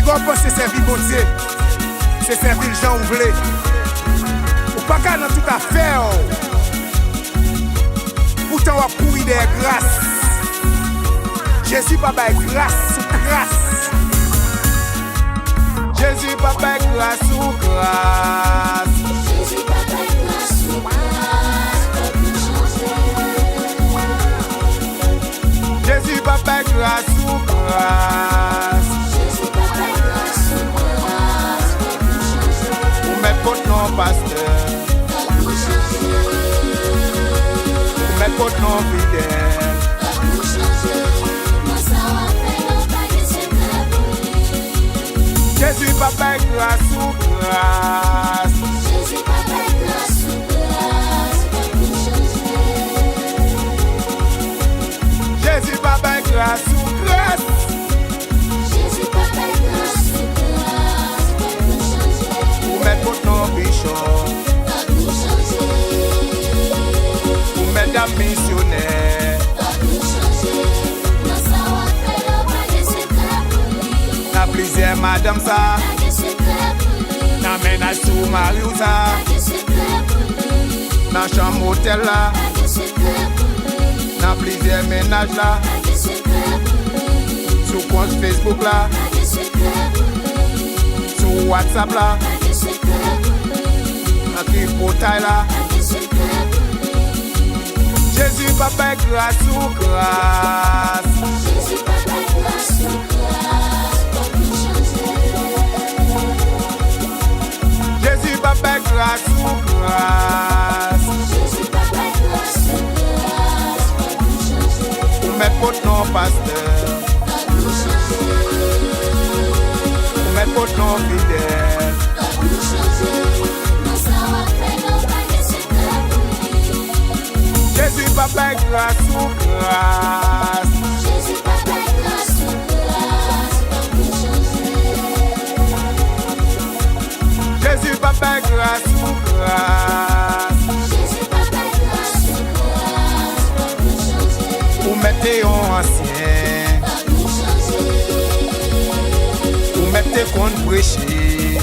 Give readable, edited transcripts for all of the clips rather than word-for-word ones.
qu'on pense c'est servir bon Dieu, c'est servir les gens ouvrés. Ou pas qu'à dans toute affaire. Pourtant on a pourri des grâces. Jésus pas bail grâce sous grâce. Jésus pas bail grâce sous grâce. Jésus pas bail grâce sous grâce. Jésus pas bail grâce sous grâce. Jésus pas bail grâce sous grâce. Ou mettre votre nom pasteur. Ou mettre votre nom fidèle. Jésus pas bail grâce sous grâce. Jésus pas bail grâce sous grâce. Jésus pas bail grâce sous grâce. Jésus pas bail grâce sous grâce. Ou mettre votre nom bishop. Ou mesdames missionnaires. Na plusieurs madame ça. Na ménage sous Mario ça. Na chambre hôtel là. Na plusieurs ménages là. Sous compte Facebook là. Sous WhatsApp là. Na qui portail là. Jésus pas bail grâce sous grâce. Jésus pas bail grâce sous grâce. Jésus pas bail grâce sous grâce. Jésus pas bail grâce sous grâce. Ou mettre votre nom pasteur. Ou mettre votre nom fidèle. Jésus pas bail grâce sous grâce. Jésus pas bail grâce sous grâce. Jésus pas bail grâce sous grâce. Jésus pas bail grâce sous grâce. Ou mettez en ancien. Ou mettez qu'on prêcher.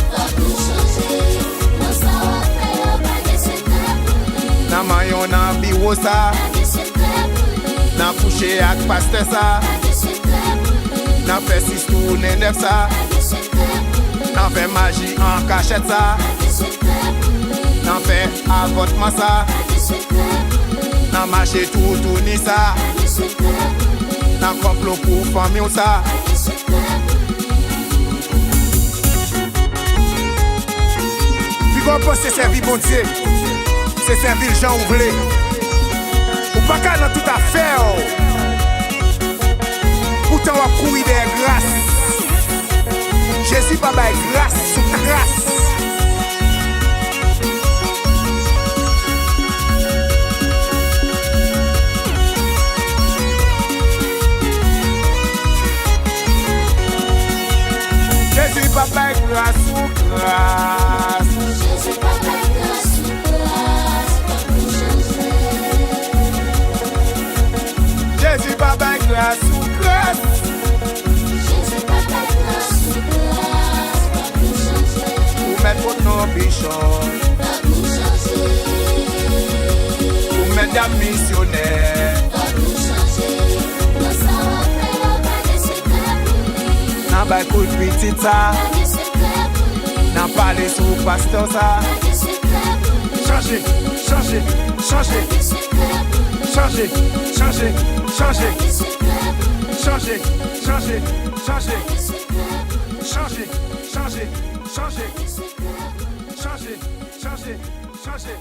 Na mayon nan bureau ça. Na coucher avec pasteur ça. Na fait 6 tournées 9 ça. Na fait magie en cachette ça. Na fait avortement ça. Na marché tout tourner ça. Na complot pour famille ça. Puis qu'on pense c'est servir bon Dieu, c'est servir les gens ouvrés. Ou pas qu'à dans toute affaire. Pourtant on a courir des grâces. Jésus pas bail grâce sous grâce. Jésus pas bail grâce sous grâce. Jésus pas bail grâce sous grâce. Jésus pas bail grâce sous grâce. Jésus pas bail grâce sous grâce. Ou mettre votre nom bishop. Ou mesdames missionnaires. Na bail coup de petit ça. Na parler sous pasteur ça. Changer, changer, changer. Changer, changer, changer. Changer, changer, changer. Changer, changer, changer. Changer, changer, changer.